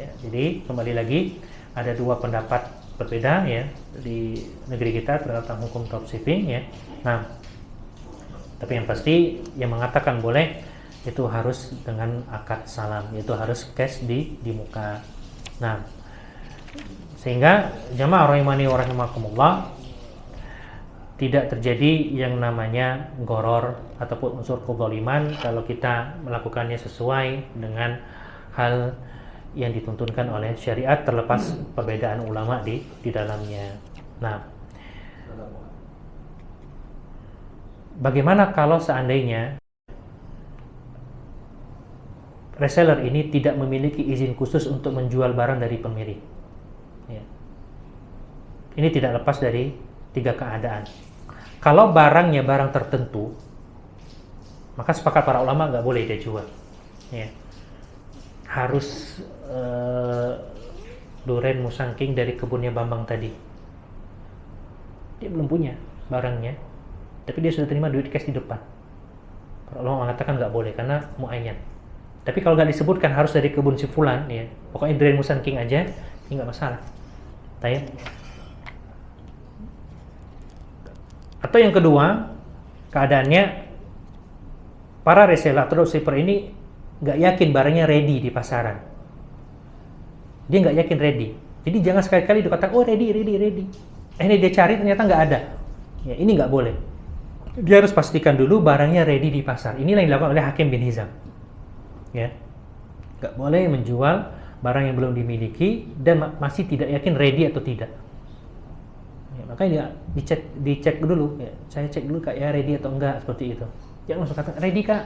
Ya, jadi kembali lagi ada 2 pendapat berbeda, ya, di negeri kita tentang hukum dropshipping, ya. Nah, tapi yang pasti yang mengatakan boleh itu harus dengan akad salam, yaitu harus cash di muka. Nah, sehingga jamaah rahimani wa rahimakumullah, tidak terjadi yang namanya goror ataupun unsur kezaliman kalau kita melakukannya sesuai dengan hal yang dituntunkan oleh syariat, terlepas perbedaan ulama di dalamnya. Nah, bagaimana kalau seandainya reseller ini tidak memiliki izin khusus untuk menjual barang dari pemilik? Ya. Ini tidak lepas dari 3 keadaan. Kalau barangnya barang tertentu, maka sepakat para ulama nggak boleh dia jual. Ya. Harus duren musangking dari kebunnya Bambang tadi. Dia belum punya barangnya, tapi dia sudah terima duit cash di depan. Para ulama mengatakan nggak boleh karena muayyan. Tapi kalau nggak disebutkan harus dari kebun si fulan, ya, pokoknya duren musangking aja, ini nggak masalah. Tanya. Atau yang kedua, keadaannya para reseller atau dropshipper ini nggak yakin barangnya ready di pasaran. Dia nggak yakin ready. Jadi jangan sekali-kali dikatakan, oh ready. Ini dia cari ternyata nggak ada. Ya, ini nggak boleh. Dia harus pastikan dulu barangnya ready di pasar. Inilah yang dilakukan oleh Hakim bin Hizam. Ya. Nggak boleh menjual barang yang belum dimiliki dan masih tidak yakin ready atau tidak. Ya, makanya dia dicek dulu. Ya, saya cek dulu kak ya ready atau enggak, seperti itu. Jangan langsung kata ready kak.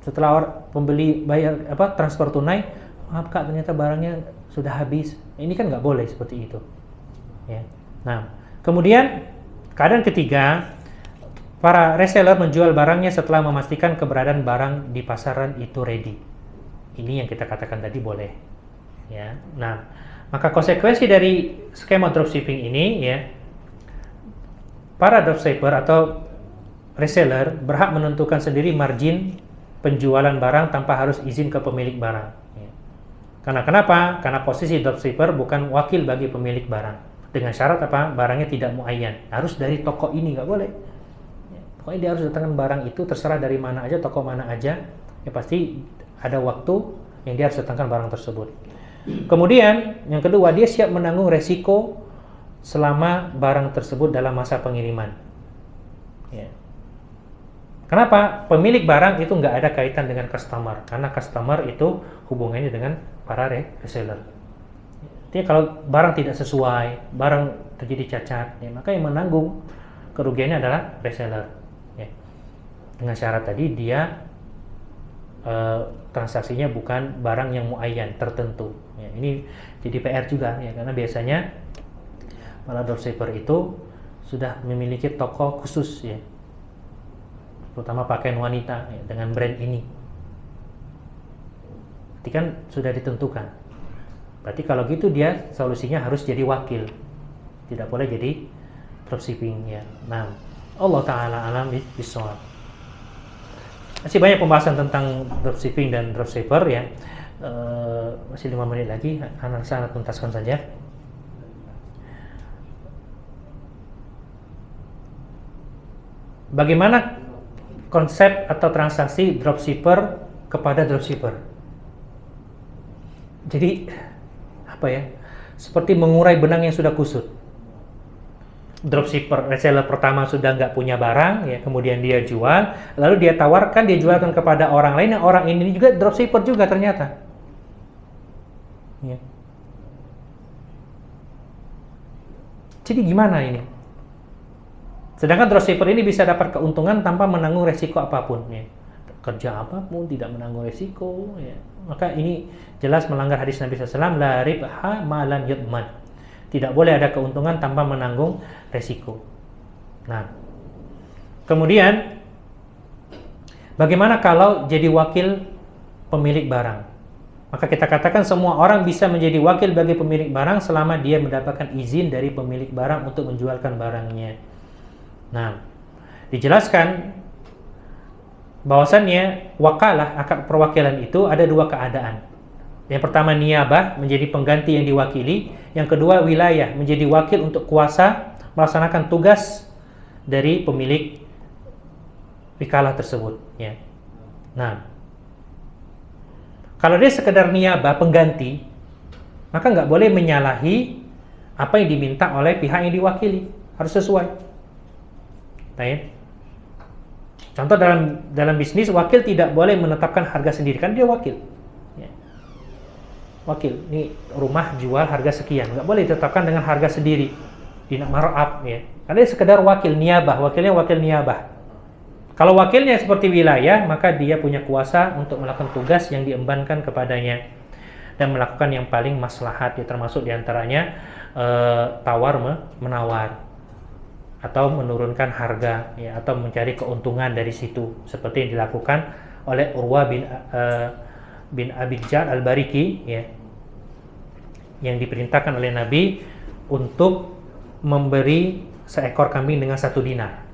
Setelah pembeli bayar transfer tunai, maaf kak ternyata barangnya sudah habis. Ini kan nggak boleh seperti itu. Ya. Nah, kemudian keadaan ketiga, para reseller menjual barangnya setelah memastikan keberadaan barang di pasaran itu ready. Ini yang kita katakan tadi boleh. Ya. Nah, maka konsekuensi dari skema dropshipping ini, ya, para dropshipper atau reseller berhak menentukan sendiri margin penjualan barang tanpa harus izin ke pemilik barang. Ya. Karena kenapa? Karena posisi dropshipper bukan wakil bagi pemilik barang. Dengan syarat apa? Barangnya tidak muayyan. Harus dari toko ini, nggak boleh. Ya. Pokoknya dia harus datangkan barang itu, terserah dari mana aja, toko mana aja. Ya pasti ada waktu yang dia harus datangkan barang tersebut. Kemudian yang kedua, dia siap menanggung resiko selama barang tersebut dalam masa pengiriman. Ya. Kenapa? Pemilik barang itu nggak ada kaitan dengan customer, karena customer itu hubungannya dengan para reseller. Jadi kalau barang tidak sesuai, barang terjadi cacat, ya, maka yang menanggung kerugiannya adalah reseller. Ya. Dengan syarat tadi dia transaksinya bukan barang yang muayyan tertentu. Ya, ini jadi PR juga, ya, karena biasanya para dropshipper itu sudah memiliki toko khusus, ya, terutama pakaian wanita, ya, dengan brand ini. Berarti kan sudah ditentukan. Berarti kalau gitu dia solusinya harus jadi wakil, tidak boleh jadi dropshipping, ya. Nah, Allah Ta'ala alam bisawab. Masih banyak pembahasan tentang dropshipping dan dropshipper, ya. Masih 5 menit lagi, saya tuntaskan saja. Bagaimana konsep atau transaksi dropshipper kepada dropshipper? Jadi apa ya? Seperti mengurai benang yang sudah kusut. Dropshipper, reseller pertama sudah nggak punya barang, ya, kemudian dia jual, lalu dia tawarkan, dia jualkan kepada orang lain, yang orang ini juga dropshipper juga ternyata. Ya. Jadi gimana ini? Sedangkan dropshipper ini bisa dapat keuntungan tanpa menanggung resiko apapun, ya. Kerja apapun tidak menanggung resiko, ya. Maka ini jelas melanggar hadis Nabi SAW, la ribha ma lam yudman. Tidak boleh ada keuntungan tanpa menanggung resiko. Nah, kemudian bagaimana kalau jadi wakil pemilik barang? Maka kita katakan semua orang bisa menjadi wakil bagi pemilik barang selama dia mendapatkan izin dari pemilik barang untuk menjualkan barangnya. Nah, dijelaskan bahwasannya wakalah, akad perwakilan itu ada dua keadaan. Yang pertama niyabah, menjadi pengganti yang diwakili. Yang kedua wilayah, menjadi wakil untuk kuasa melaksanakan tugas dari pemilik wikalah tersebut, ya. Nah, kalau dia sekedar niyabah, pengganti, maka nggak boleh menyalahi apa yang diminta oleh pihak yang diwakili, harus sesuai. Nah, ya. Contoh dalam bisnis, wakil tidak boleh menetapkan harga sendiri, kan dia wakil. Wakil, ini rumah jual harga sekian, nggak boleh ditetapkan dengan harga sendiri, tidak markup, ya. Karena dia sekedar wakil niyabah, wakilnya wakil niyabah. Kalau wakilnya seperti wilayah, maka dia punya kuasa untuk melakukan tugas yang diembankan kepadanya dan melakukan yang paling maslahat, ya, termasuk diantaranya tawar menawar atau menurunkan harga, ya, atau mencari keuntungan dari situ, seperti yang dilakukan oleh Urwah bin Abi Ja'd al-Bariki, ya, yang diperintahkan oleh Nabi untuk memberi seekor kambing dengan 1 dinar.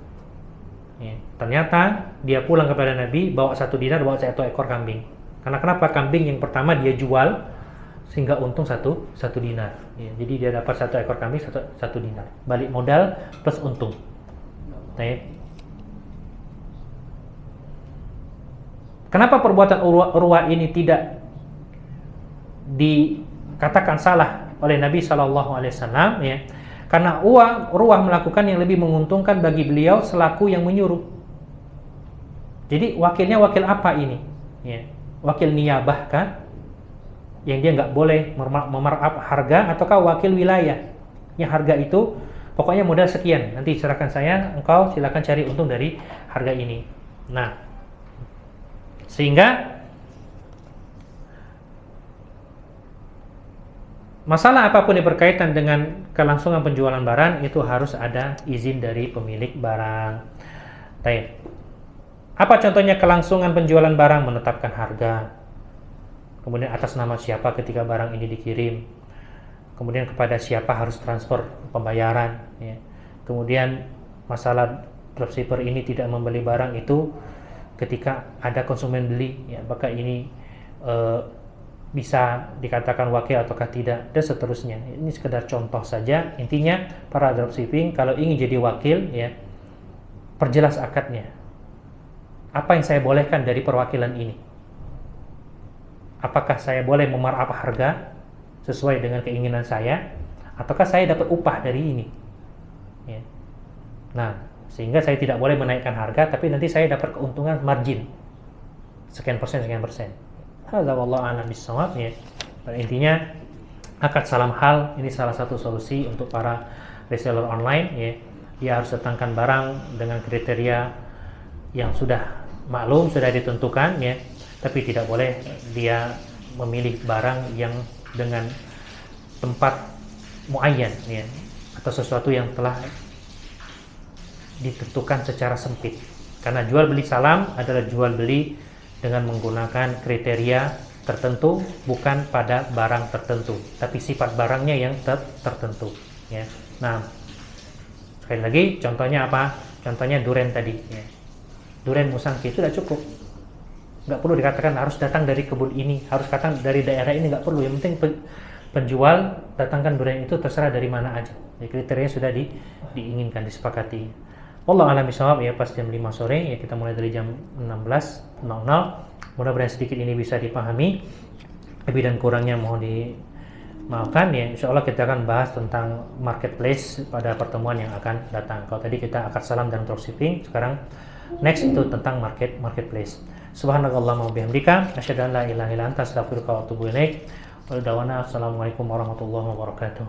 Ya, ternyata dia pulang kepada Nabi bawa 1 dinar, bawa 1 ekor kambing. Karena kenapa? Kambing yang pertama dia jual sehingga untung 1 dinar. Ya, jadi dia dapat 1 ekor kambing 1 dinar. Balik modal plus untung. Nah, ya. Kenapa perbuatan Urwah ini tidak dikatakan salah oleh Nabi SAW, ya? Karena Urwah melakukan yang lebih menguntungkan bagi beliau selaku yang menyuruh. Jadi wakilnya wakil apa ini? Ya. wakil niyabah kan, yang dia nggak boleh memarkup harga, ataukah wakil wilayah yang harga itu pokoknya modal sekian, nanti serahkan saya, engkau silakan cari untung dari harga ini. Nah, sehingga masalah apapun yang berkaitan dengan kelangsungan penjualan barang itu harus ada izin dari pemilik barang. Baik. Apa contohnya kelangsungan penjualan barang? Menetapkan harga, kemudian atas nama siapa ketika barang ini dikirim, kemudian kepada siapa harus transfer pembayaran, ya. Kemudian masalah dropshipper ini tidak membeli barang itu ketika ada konsumen beli, ya, apakah ini bisa dikatakan wakil ataukah tidak, dan seterusnya. Ini sekedar contoh saja. Intinya para dropshipping kalau ingin jadi wakil, ya, perjelas akadnya. Apa yang saya bolehkan dari perwakilan ini? Apakah saya boleh memarkup harga sesuai dengan keinginan saya, ataukah saya dapat upah dari ini, ya. Nah, sehingga saya tidak boleh menaikkan harga, tapi nanti saya dapat keuntungan margin sekian persen. Hadza wallahu a'lam bissawab, ya. Pada intinya akad salam hal ini salah satu solusi untuk para reseller online, ya. Dia harus datangkan barang dengan kriteria yang sudah maklum, sudah ditentukan, ya. Tapi tidak boleh dia memilih barang yang dengan tempat muayyan, ya, atau sesuatu yang telah ditentukan secara sempit. Karena jual beli salam adalah jual beli dengan menggunakan kriteria tertentu, bukan pada barang tertentu, tapi sifat barangnya yang tertentu, ya. Nah, sekali lagi contohnya apa? Contohnya duren tadi, ya. Duren musangki itu sudah cukup, nggak perlu dikatakan harus datang dari kebun ini, harus datang dari daerah ini, nggak perlu. Yang penting penjual datangkan duren itu terserah dari mana aja. Jadi kriterianya sudah diinginkan, disepakati. Wallahu a'lam bishawab, ya. Pas jam 5 sore, ya, kita mulai dari jam 16.00. Mudah-mudahan sedikit ini bisa dipahami. Lebih dan kurangnya mohon dimaafkan, ya. Insyaallah kita akan bahas tentang marketplace pada pertemuan yang akan datang. Kalau tadi kita akad salam dan dropshipping, sekarang next itu tentang marketplace. Subhanakallahumma wa bihamdika asyhadu an la ilaha illa anta astaghfiruka wa atubu ilaik. Wa assalamualaikum warahmatullahi wabarakatuh.